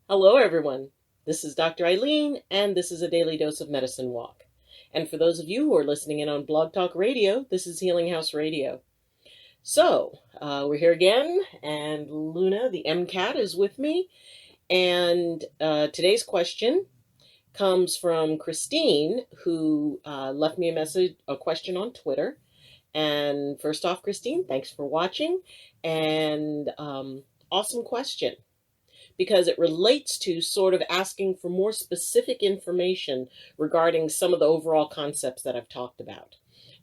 Hello, everyone. This is Dr. Eileen, and this is a daily dose of medicine walk. And for those of you who are listening in on Blog Talk Radio, this is Healing House Radio. We're here again, and Luna, the MCAT, is with me. And today's question comes from Christine, who left me a question on Twitter. And first off, Christine, thanks for watching, and awesome question, because it relates to sort of asking for more specific information regarding some of the overall concepts that I've talked about.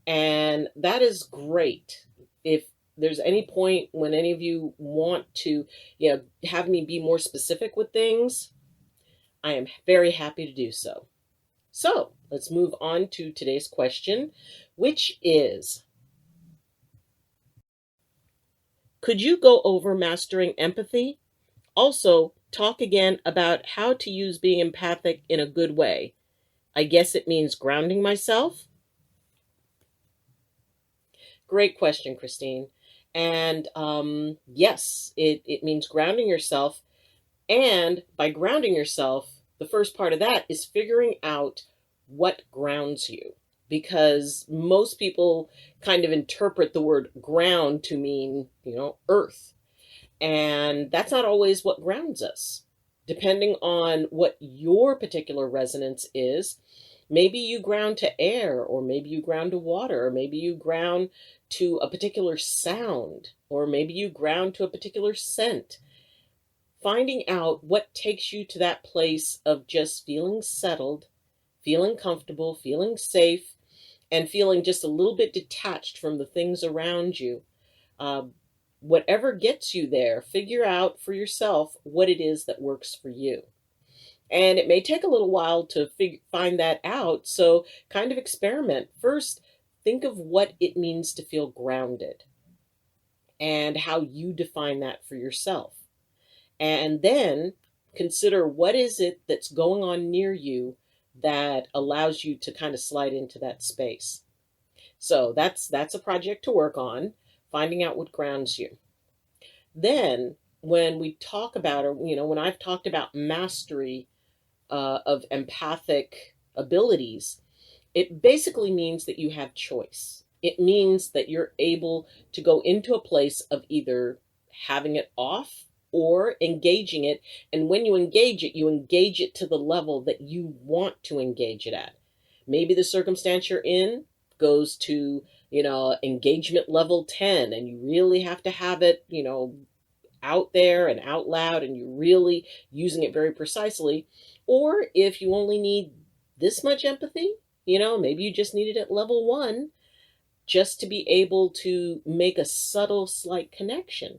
And that is great. If there's any point when any of you want to, have me be more specific with things, I am very happy to do so. So let's move on to today's question, which is, could you go over mastering empathy? Also, talk again about how to use being empathic in a good way. I guess it means grounding myself. Great question, Christine. And yes, it means grounding yourself. And by grounding yourself, the first part of that is figuring out what grounds you. Because most people kind of interpret the word ground to mean, earth. And that's not always what grounds us. Depending on what your particular resonance is, maybe you ground to air, or maybe you ground to water, or maybe you ground to a particular sound, or maybe you ground to a particular scent. Finding out what takes you to that place of just feeling settled, feeling comfortable, feeling safe, and feeling just a little bit detached from the things around you. Whatever gets you there, figure out for yourself what it is that works for you. And it may take a little while to find that out, so kind of experiment. First, think of what it means to feel grounded and how you define that for yourself. And then consider what is it that's going on near you that allows you to kind of slide into that space. So that's a project to work on, finding out what grounds you. Then when we talk about, or when I've talked about mastery of empathic abilities, it basically means that you have choice. It means that you're able to go into a place of either having it off or engaging it. And when you engage it to the level that you want to engage it at. Maybe the circumstance you're in goes to, engagement level 10, and you really have to have it, out there and out loud, and you're really using it very precisely. Or if you only need this much empathy, maybe you just need it at level 1, just to be able to make a subtle, slight connection.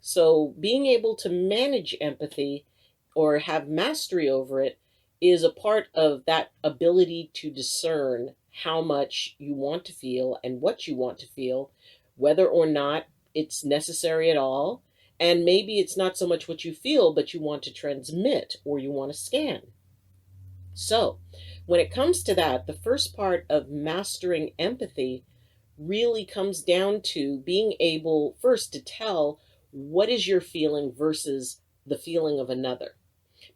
So being able to manage empathy or have mastery over it is a part of that ability to discern how much you want to feel and what you want to feel, whether or not it's necessary at all. And maybe it's not so much what you feel, but you want to transmit or you want to scan. So when it comes to that, the first part of mastering empathy really comes down to being able first to tell what is your feeling versus the feeling of another.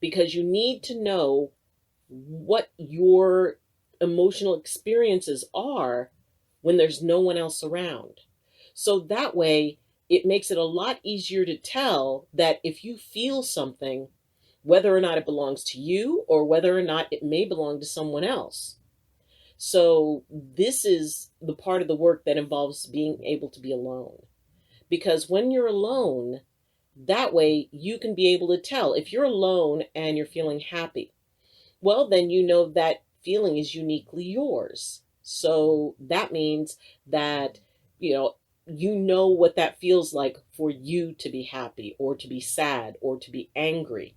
Because you need to know what your emotional experiences are when there's no one else around. So that way, it makes it a lot easier to tell that if you feel something, whether or not it belongs to you or whether or not it may belong to someone else. So this is the part of the work that involves being able to be alone. Because when you're alone, that way you can be able to tell. If you're alone and you're feeling happy, well, then you know that feeling is uniquely yours. So that means that, you know what that feels like for you to be happy or to be sad or to be angry.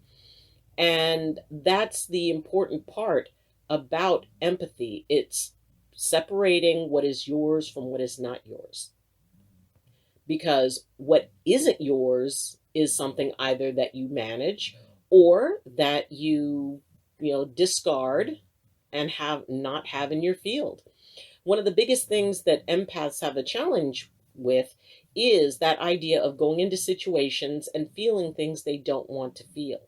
And that's the important part about empathy. It's separating what is yours from what is not yours. Because what isn't yours is something either that you manage or that you discard and not have in your field. One of the biggest things that empaths have a challenge with is that idea of going into situations and feeling things they don't want to feel.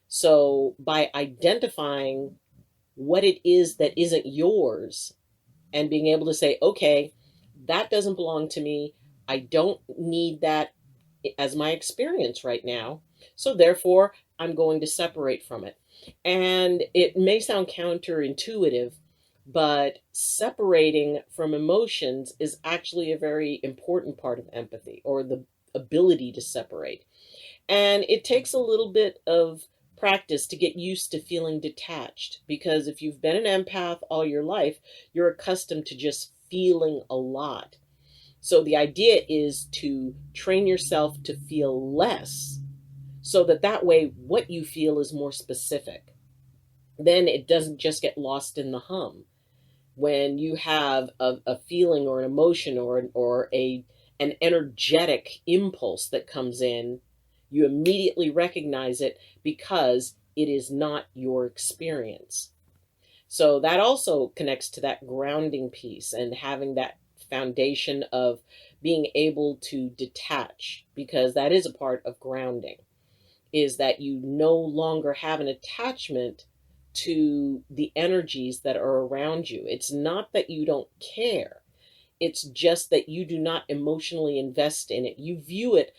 So by identifying what it is that isn't yours and being able to say, okay, that doesn't belong to me. I don't need that as my experience right now. So therefore, I'm going to separate from it. And it may sound counterintuitive, but separating from emotions is actually a very important part of empathy, or the ability to separate. And it takes a little bit of practice to get used to feeling detached, because if you've been an empath all your life, you're accustomed to just feeling a lot. So the idea is to train yourself to feel less, so that way what you feel is more specific. Then it doesn't just get lost in the hum. When you have a feeling or an emotion or an energetic impulse that comes in, you immediately recognize it because it is not your experience. So that also connects to that grounding piece and having that foundation of being able to detach, because that is a part of grounding, is that you no longer have an attachment to the energies that are around you. It's not that you don't care, it's just that you do not emotionally invest in it. You view it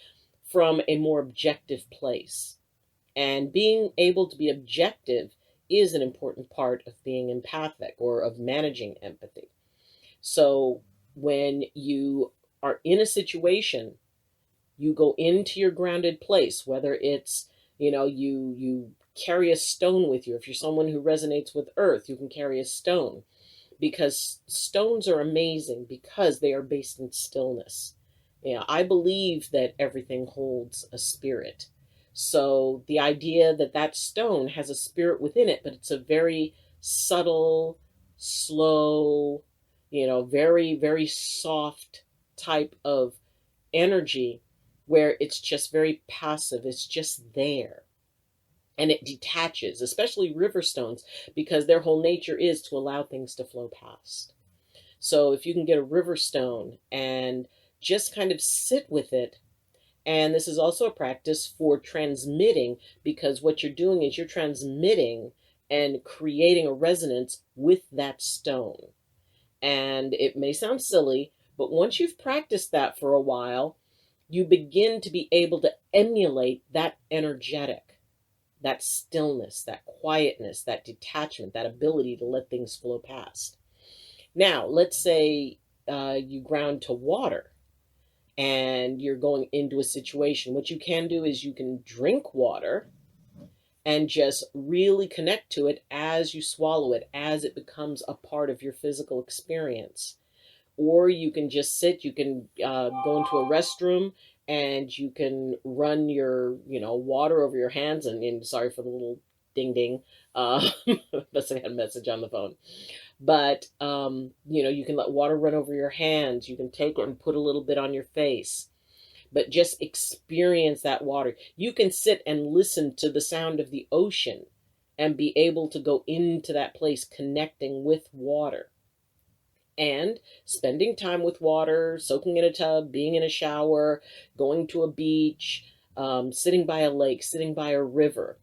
from a more objective place. And being able to be objective is an important part of being empathic or of managing empathy. So when you are in a situation, you go into your grounded place, whether it's, you carry a stone with you. If you're someone who resonates with earth, you can carry a stone, because stones are amazing because they are based in stillness. I believe that everything holds a spirit. So the idea that that stone has a spirit within it, but it's a very subtle, slow, very, very soft type of energy, where it's just very passive, it's just there. And it detaches, especially river stones, because their whole nature is to allow things to flow past. So if you can get a river stone and just kind of sit with it, and this is also a practice for transmitting, because what you're doing is you're transmitting and creating a resonance with that stone. And it may sound silly, but once you've practiced that for a while, you begin to be able to emulate that energetic, that stillness, that quietness, that detachment, that ability to let things flow past. Now, let's say you ground to water and you're going into a situation. What you can do is you can drink water and just really connect to it as you swallow it, as it becomes a part of your physical experience. Or you can just sit, you can go into a restroom and you can run your, water over your hands. And sorry for the little ding ding. Must have had a message on the phone. But, you can let water run over your hands. You can take it and put a little bit on your face. But just experience that water. You can sit and listen to the sound of the ocean and be able to go into that place connecting with water. And spending time with water, soaking in a tub, being in a shower, going to a beach, sitting by a lake, sitting by a river,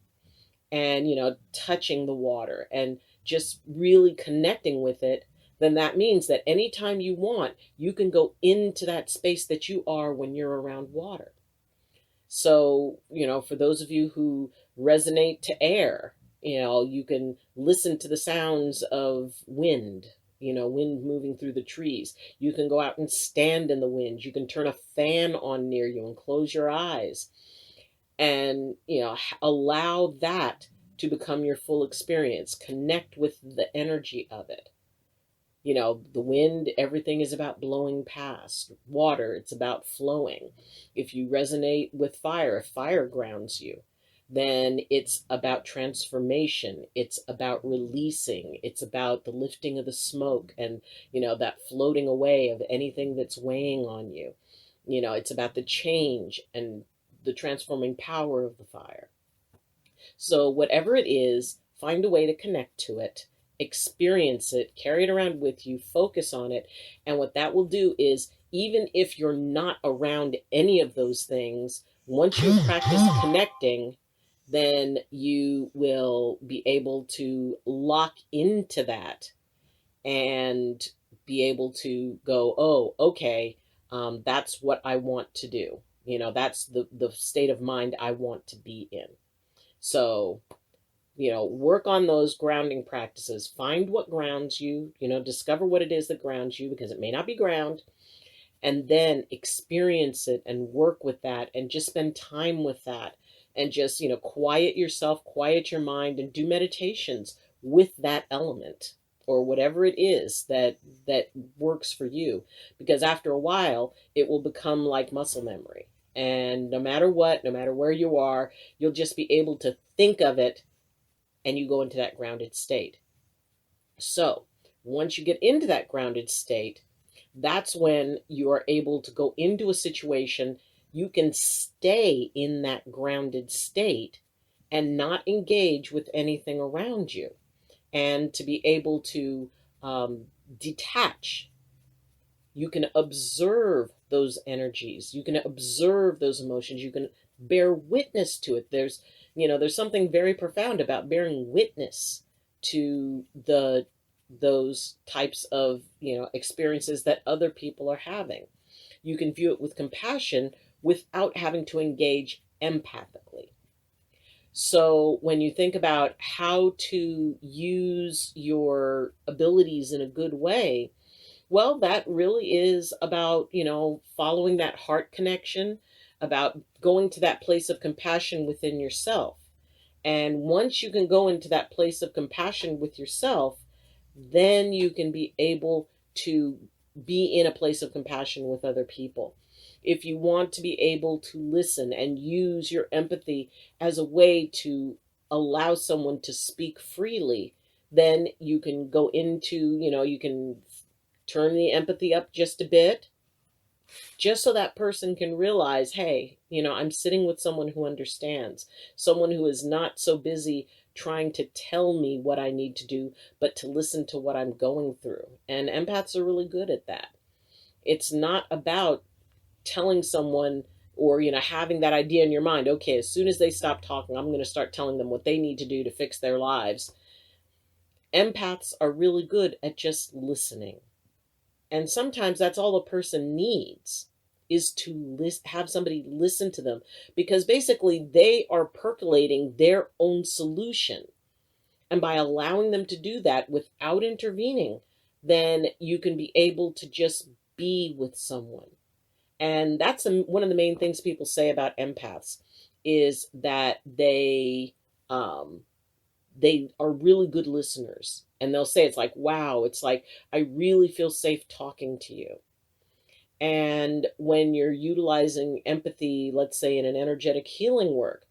and, touching the water and just really connecting with it, then that means that anytime you want, you can go into that space that you are when you're around water. So, for those of you who resonate to air, you can listen to the sounds of wind, wind moving through the trees. You can go out and stand in the wind. You can turn a fan on near you and close your eyes and, allow that to become your full experience. Connect with the energy of it. The wind, everything is about blowing past. Water, it's about flowing. If you resonate with fire, if fire grounds you, then it's about transformation. It's about releasing. It's about the lifting of the smoke and, that floating away of anything that's weighing on you. It's about the change and the transforming power of the fire. So whatever it is, find a way to connect to it, experience it, carry it around with you, focus on it. And what that will do is, even if you're not around any of those things, once you practice connecting, then you will be able to lock into that and be able to go, oh, okay, that's what I want to do. That's the state of mind I want to be in. So, work on those grounding practices. Find what grounds you, discover what it is that grounds you, because it may not be ground, and then experience it and work with that and just spend time with that and just, quiet yourself, quiet your mind, and do meditations with that element or whatever it is that works for you, because after a while it will become like muscle memory, and no matter what, no matter where you are, you'll just be able to think of it, and you go into that grounded state. So once you get into that grounded state, that's when you are able to go into a situation. You can stay in that grounded state and not engage with anything around you, and to be able to detach. You can observe those energies, you can observe those emotions, you can bear witness to it. There's something very profound about bearing witness to those types of experiences that other people are having. You can view it with compassion without having to engage empathically. So when you think about how to use your abilities in a good way, well, that really is about, following that heart connection, about going to that place of compassion within yourself. And once you can go into that place of compassion with yourself, then you can be able to be in a place of compassion with other people. If you want to be able to listen and use your empathy as a way to allow someone to speak freely, then you can go into, you can turn the empathy up just a bit, just so that person can realize, hey, I'm sitting with someone who understands, someone who is not so busy trying to tell me what I need to do, but to listen to what I'm going through. And empaths are really good at that. It's not about telling someone or, having that idea in your mind, okay, as soon as they stop talking, I'm going to start telling them what they need to do to fix their lives. Empaths are really good at just listening. And sometimes that's all a person needs, is to have somebody listen to them, because basically they are percolating their own solution. And by allowing them to do that without intervening, then you can be able to just be with someone. And that's one of the main things people say about empaths, is that they are really good listeners. And they'll say, it's like, wow, it's like, I really feel safe talking to you. And when you're utilizing empathy, let's say in an energetic healing work,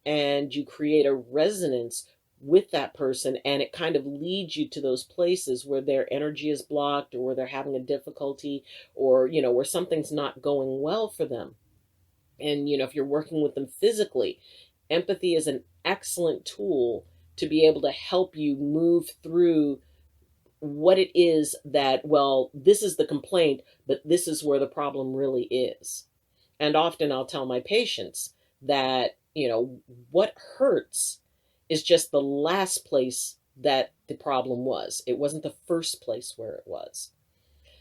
and you create a resonance with that person, and it kind of leads you to those places where their energy is blocked, or where they're having a difficulty, or, where something's not going well for them. And, if you're working with them physically, empathy is an excellent tool to be able to help you move through what it is that, well, this is the complaint, but this is where the problem really is. And often I'll tell my patients that, what hurts is just the last place that the problem was. It wasn't the first place where it was.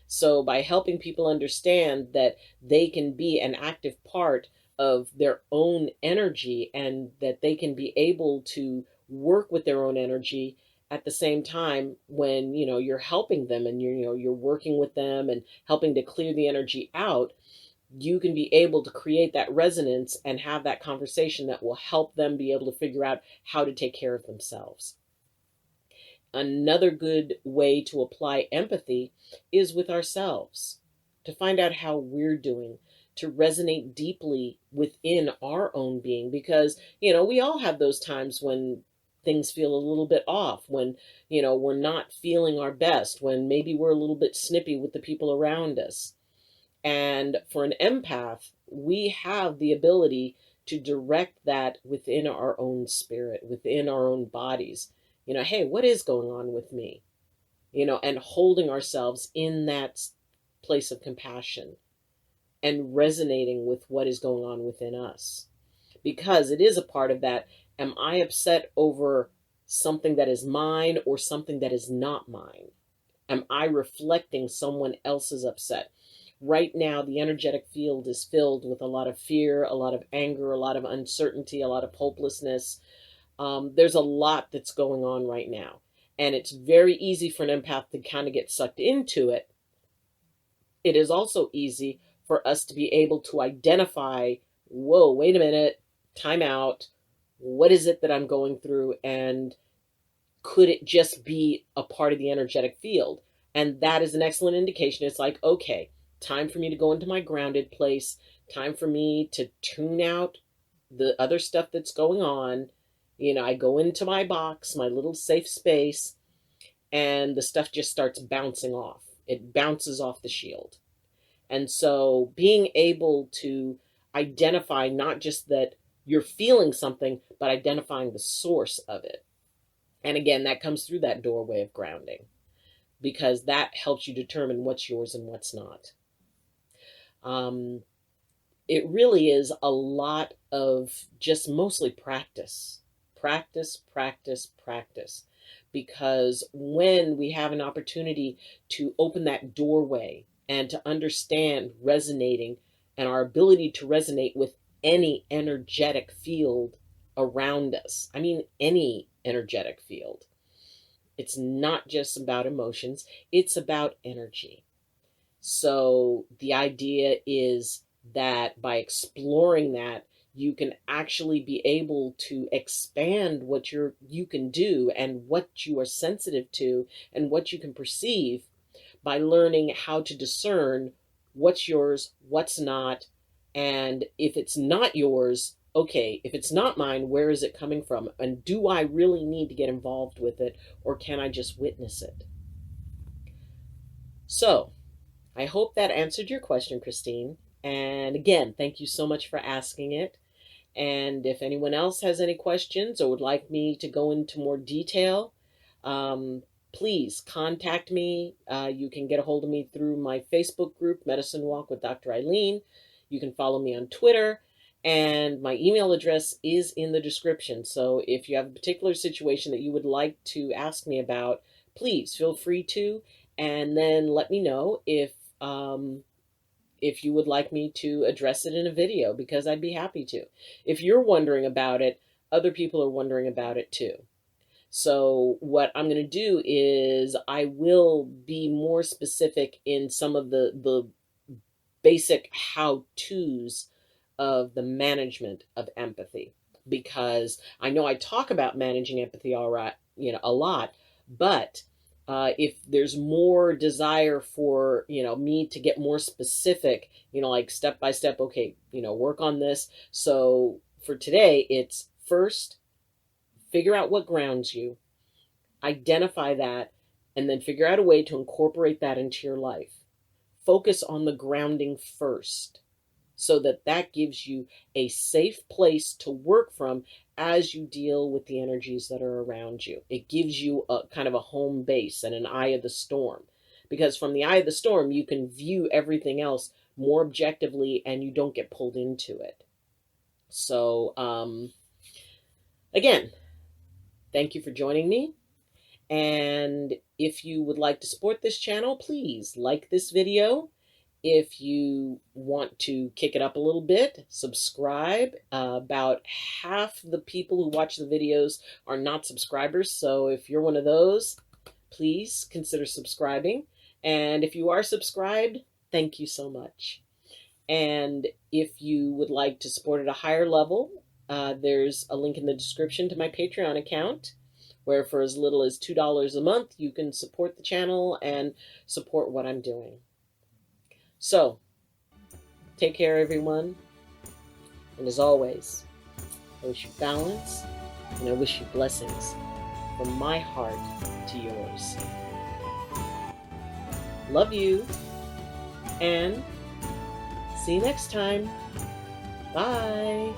So by helping people understand that they can be an active part of their own energy, and that they can be able to work with their own energy at the same time, when you're helping them, and you're working with them and helping to clear the energy out, you can be able to create that resonance and have that conversation that will help them be able to figure out how to take care of themselves. Another good way to apply empathy is with ourselves, to find out how we're doing, to resonate deeply within our own being, because, we all have those times when things feel a little bit off, when, we're not feeling our best, when maybe we're a little bit snippy with the people around us. And for an empath, we have the ability to direct that within our own spirit, within our own bodies. Hey, what is going on with me? And holding ourselves in that place of compassion and resonating with what is going on within us. because it is a part of that. Am I upset over something that is mine or something that is not mine? Am I reflecting someone else's upset? Right now, the energetic field is filled with a lot of fear, a lot of anger, a lot of uncertainty, a lot of hopelessness. There's a lot that's going on right now. And it's very easy for an empath to kind of get sucked into it. It is also easy for us to be able to identify, whoa, wait a minute, time out. What is it that I'm going through? And could it just be a part of the energetic field? And that is an excellent indication. It's like, okay, time for me to go into my grounded place, time for me to tune out the other stuff that's going on. I go into my box, my little safe space, and the stuff just starts bouncing off. It bounces off the shield. And so being able to identify not just that you're feeling something, but identifying the source of it. And again, that comes through that doorway of grounding, because that helps you determine what's yours and what's not. It really is a lot of just mostly practice, practice, practice, practice. Because when we have an opportunity to open that doorway and to understand resonating and our ability to resonate with any energetic field around us, I mean, any energetic field. It's not just about emotions, it's about energy. So the idea is that by exploring that, you can actually be able to expand what you can do and what you are sensitive to and what you can perceive by learning how to discern what's yours, what's not, and if it's not yours, okay, if it's not mine, where is it coming from? And do I really need to get involved with it, or can I just witness it? So, I hope that answered your question, Christine. And again, thank you so much for asking it. And if anyone else has any questions or would like me to go into more detail, please contact me. You can get a hold of me through my Facebook group, Medicine Walk with Dr. Eileen. You can follow me on Twitter. And my email address is in the description. So if you have a particular situation that you would like to ask me about, please feel free to. And then let me know if you would like me to address it in a video, because I'd be happy to. If you're wondering about it, other people are wondering about it too. So what I'm going to do is I will be more specific in some of the basic how-tos of the management of empathy, because I know I talk about managing empathy a lot, but if there's more desire for, me to get more specific, like step by step, okay, work on this. So for today, it's first, figure out what grounds you, identify that, and then figure out a way to incorporate that into your life. Focus on the grounding first, so that gives you a safe place to work from as you deal with the energies that are around you. It gives you a kind of a home base and an eye of the storm, because from the eye of the storm, you can view everything else more objectively and you don't get pulled into it. So, again, thank you for joining me. And if you would like to support this channel, please like this video. If you want to kick it up a little bit, subscribe. About half the people who watch the videos are not subscribers. So if you're one of those, please consider subscribing. And if you are subscribed, thank you so much. And if you would like to support at a higher level, there's a link in the description to my Patreon account, where for as little as $2 a month, you can support the channel and support what I'm doing. So, take care, everyone. And as always, I wish you balance, and I wish you blessings from my heart to yours. Love you, and see you next time. Bye.